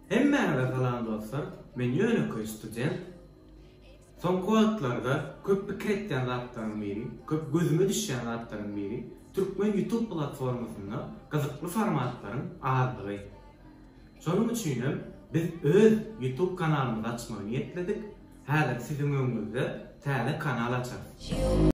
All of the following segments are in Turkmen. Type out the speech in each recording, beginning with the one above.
Hemmäňe salam dostlar, men ýöneköy student. Soňky wagtlarda köp pikir etýän zatlaryň biri, köp gözüme düşýän zatlaryň biri Türkmen YouTube platformasynda gyzykly formatlaryň azlygy. Şonuň üçin biz öz YouTube kanalymyzy açmagy niýetledik. Häzir siziň öňünizde täze kanal açarys.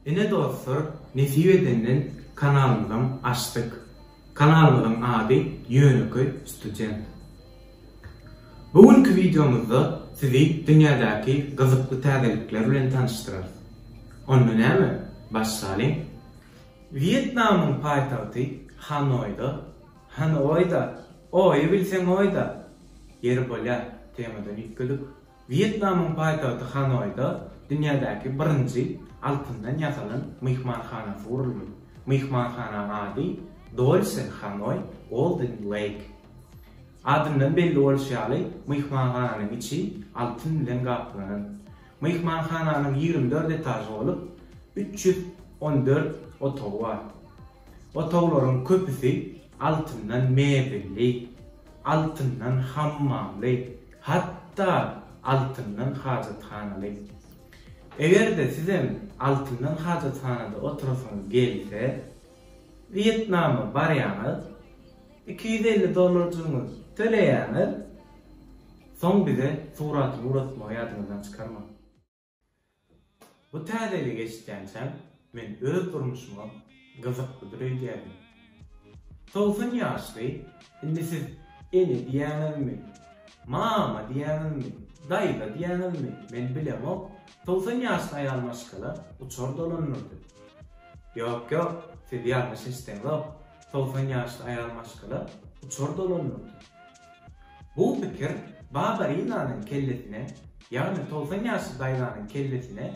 Ine dostlar, Nesip edeninin kanalımızdan açtık. Kanalımızın adı Ýöneköy Student. Bugünkü videomuzda sizi dünyadaki gyzykly täzelikler bilen tanıştırarız. Onda näme? Başlaýyn. Vietnamyň paýtagty Hanoyda, oý bilseň oýda. Ýeri bolýar, temadan ýetgedik. Vietnamyň paýtagty Hanoyda dünyadaki birinci altından ýasalan mihmanhana guruldy. Mihmanhana ady Dolce Hanoi Golden Lake. Adyndan belli bolýaly, mihmanhananyň içi altyn bilen gaplanýan. Mihmanhananyň 24 etaji bolup 314 otagy bar. Otaglaryň köpüsi altyndan mebelli, altyndan hammamly, hatda altyndan hajatxanaly. Eger sizin altından hajatxanada otursanız gelse, Vietnam'a barýanyz, $250 töleýäňiz, soň bize suraty uratmagy ýadynızdan çykarma. Bu täzeli geçýänçem men öz durmuşyma gyzykly bir öýdädim. 90 ýaşly, indi siz eni diýänizmi, mama diýänizmi, daýda diýänizmi, men bilemok. 90 ýaşly aýal maşgala uçar dolanyrdy. Ýok, siz ýalňyş eşitdiňiz. 90 ýaşly aýal maşgala uçar dolanyrdy. Bu pikir Babarinanyň kellesine, ýagny 90 ýaşly daýlanyň kellesine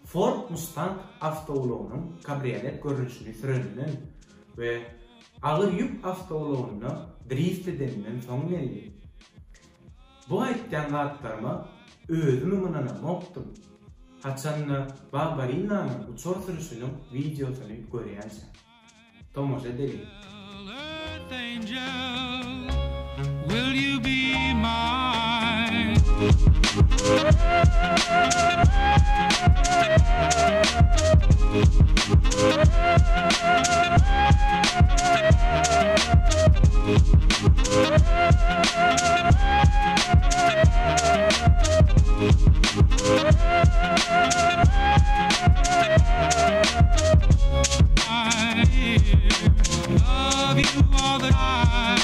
Ford Mustang awtogulugynyň kabriolet görünüşini süreninden we agyr ýük awtogulugyny drift edeninden soň geldi. Bu aýtýan zatlaryma özümi mınanamokdum. Haçanna Babarinanyň uçar sürüşiniň videosunu görýänçä. Tomoja edelim. Will you be mine? Love you all the time.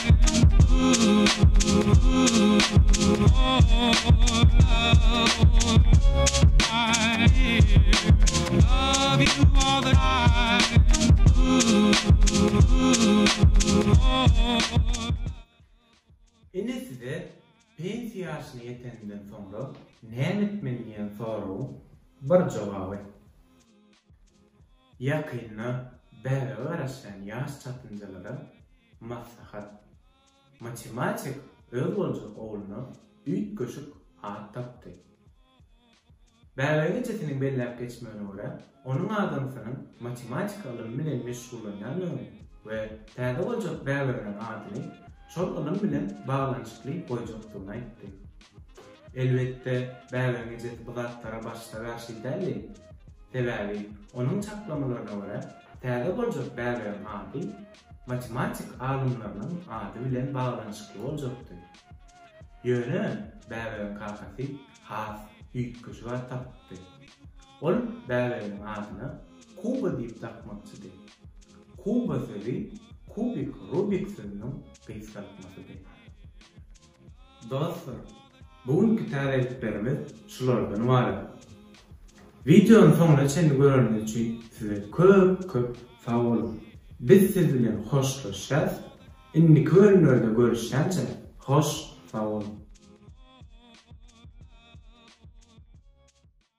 Love you all the time. Ine size pensiya ýaşyna ýetenden soňra näme etmeli diýen soraw bir jogaby. Ýakynna bäre öwreşen ýaş çatynjalara maslahat. Matematik öz boljak ogluny üýt köşük at tapdy. Bäre geçetiniň belläp geçmegine görä, onuň adamsynyň matematik alymy bilen meşgullanýany we täze boljak bäreleriniň adyny şol alymy bilen baglanyşykly goýjakdygyny aýtdy. Elbetde bäreler geçet bu zatlara başda garşy däli. Sebäbi onuň çaplamalaryna görä täze boljak bäreleriniň ady matematik alımlarının adı bilen bağlanışıklı olacaktı. Ýöne bäbäň kakasy has ýütküçi var tapdy. Ol bäbäň adyna Kuba diýip takmakçydy. Kuba sözi Kubik Rubik sözüniň gysgaltmasydy. Dostlar, bugünkü täreýetlerimiz şulardan ibaret. Videonun sonuna çenli görünüz üçin size köp sağ olun. Biz siz bilen hoşlaşýas. Indi görünürde görüşýänçe hoş sağ olun.